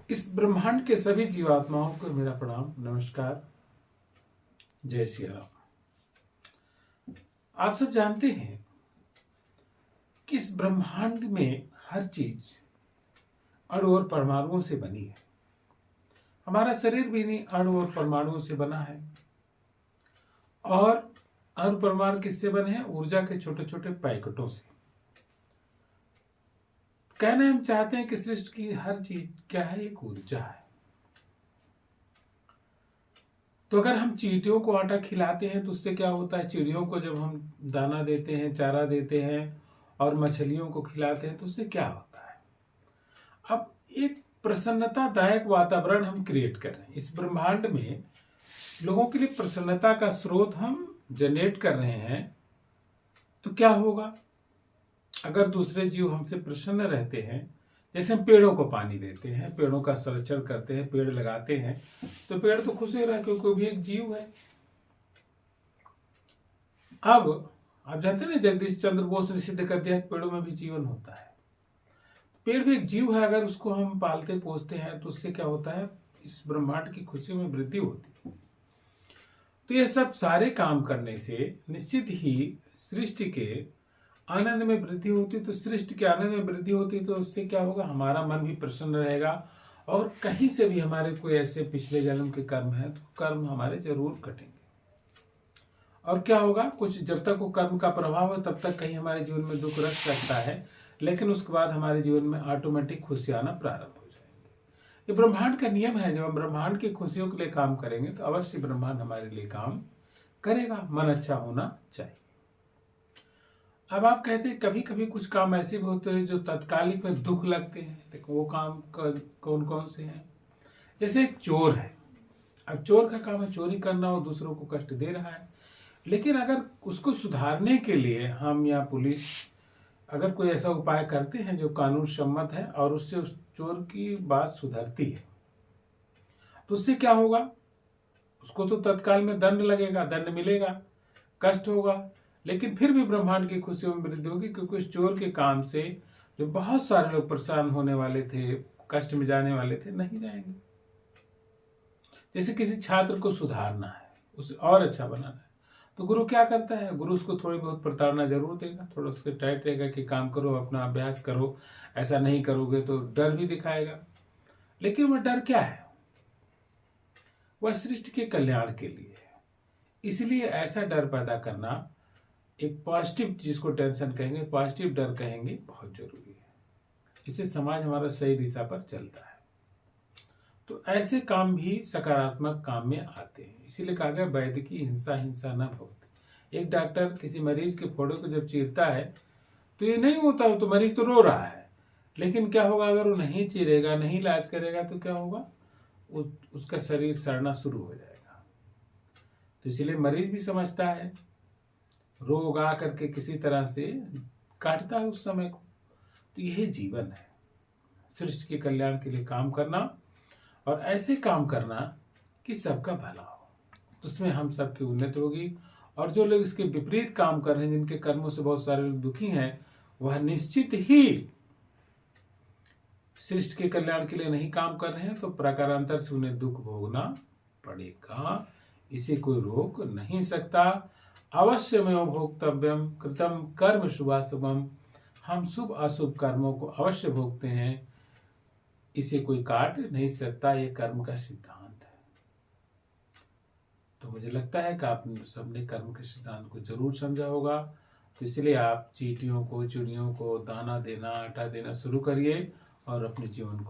इस ब्रह्मांड के सभी जीवात्माओं को मेरा प्रणाम, नमस्कार, जय श्री राम। आप सब जानते हैं कि इस ब्रह्मांड में हर चीज अणु और परमाणुओं से बनी है। हमारा शरीर भी इन्हीं अणु और परमाणुओं से बना है। और अणु परमाणु किससे बने हैं? ऊर्जा के छोटे छोटे पैकेटों से। कहना हम चाहते हैं कि सृष्टि की हर चीज क्या है? एक ऊर्जा है। तो अगर हम चींटियों को आटा खिलाते हैं तो उससे क्या होता है? चिड़ियों को जब हम दाना देते हैं, चारा देते हैं और मछलियों को खिलाते हैं तो उससे क्या होता है? अब एक प्रसन्नतादायक वातावरण हम क्रिएट कर रहे हैं। इस ब्रह्मांड में लोगों के लिए प्रसन्नता का स्रोत हम जनरेट कर रहे हैं। तो क्या होगा अगर दूसरे जीव हमसे प्रसन्न रहते हैं? जैसे हम पेड़ों को पानी देते हैं, पेड़ों का संरक्षण करते हैं, पेड़ लगाते हैं, तो पेड़ तो खुश हो रहा है क्योंकि वो भी एक जीव है। अब आप जानते हैं ना, जगदीश चंद्र बोस ने सिद्ध कर दिया कि पेड़ों में भी जीवन होता है। पेड़ भी एक जीव है। अगर उसको हम पालते पोसते हैं तो उससे क्या होता है? इस ब्रह्मांड की खुशियों में वृद्धि होती है। तो ये सब सारे काम करने से निश्चित ही सृष्टि के आनंद में वृद्धि होती। तो सृष्टि के आनंद में वृद्धि होती तो उससे क्या होगा? हमारा मन भी प्रसन्न रहेगा और कहीं से भी हमारे कोई ऐसे पिछले जन्म के कर्म है तो कर्म हमारे जरूर कटेंगे। और क्या होगा? कुछ जब तक वो कर्म का प्रभाव है तब तक कहीं हमारे जीवन में दुख रह सकता है, लेकिन उसके बाद हमारे जीवन में ऑटोमेटिक खुशी आना प्रारंभ हो जाएंगी। ये ब्रह्मांड का नियम है। जब हम ब्रह्मांड की खुशियों के लिए काम करेंगे तो अवश्य ब्रह्मांड हमारे लिए काम करेगा। मन अच्छा होना चाहिए। अब आप कहते हैं कभी कभी कुछ काम ऐसे भी होते हैं जो तत्कालिक में दुख लगते हैं, लेकिन वो काम कौन कौन से हैं? जैसे एक चोर है। अब चोर का काम है चोरी करना और दूसरों को कष्ट दे रहा है। लेकिन अगर उसको सुधारने के लिए हम या पुलिस अगर कोई ऐसा उपाय करते हैं जो कानून सम्मत है और उससे उस चोर की बात सुधरती है तो उससे क्या होगा? उसको तो तत्काल में दंड लगेगा, दंड मिलेगा, कष्ट होगा, लेकिन फिर भी ब्रह्मांड की खुशियों में वृद्धि होगी क्योंकि उस चोर के काम से जो बहुत सारे लोग परेशान होने वाले थे, कष्ट में जाने वाले थे, नहीं जाएंगे। जैसे किसी छात्र को सुधारना है, उसे और अच्छा बनाना है, तो गुरु क्या करता है? गुरु उसको थोड़ी बहुत प्रताड़ना जरूर देगा, थोड़ा उसके टाइट रहेगा कि काम करो, अपना अभ्यास करो, ऐसा नहीं करोगे तो डर भी दिखाएगा। लेकिन वह डर क्या है? वह सृष्टि के कल्याण के लिए है। इसलिए ऐसा डर पैदा करना, एक पॉजिटिव, जिसको टेंशन कहेंगे, पॉजिटिव डर कहेंगे, बहुत जरूरी है। इससे समाज हमारा सही दिशा पर चलता है। तो ऐसे काम भी सकारात्मक काम में आते हैं। इसीलिए कहा गया वैद्य की हिंसा हिंसा न भवति। एक डॉक्टर किसी मरीज के फोड़े को जब चीरता है तो ये नहीं होता, तो मरीज तो रो रहा है, लेकिन क्या होगा? अगर वो नहीं चीरेगा, नहीं इलाज करेगा तो क्या होगा? उसका शरीर सड़ना शुरू हो जाएगा। तो इसलिए मरीज भी समझता है, रोग आ करके किसी तरह से काटता है उस समय को। तो यही जीवन है, सृष्टि के कल्याण के लिए काम करना और ऐसे काम करना कि सबका भला हो, उसमें हम सबकी उन्नति होगी। और जो लोग इसके विपरीत काम कर रहे हैं, जिनके कर्मों से बहुत सारे लोग दुखी हैं, वह निश्चित ही सृष्टि के कल्याण के लिए नहीं काम कर रहे हैं, तो प्रकारांतर से उन्हें दुख भोगना पड़ेगा। इसे कोई रोक नहीं सकता। अवश्यमेव भोक्तव्यम कृतम कर्म शुभाशुभम। हम शुभ अशुभ कर्मों को अवश्य भोगते हैं, इसे कोई काट नहीं सकता। ये कर्म का सिद्धांत है। तो मुझे लगता है कि आप सबने कर्म के सिद्धांत को जरूर समझा होगा। तो इसलिए आप चींटियों को, चिड़ियों को दाना देना, आटा देना शुरू करिए और अपने जीवन को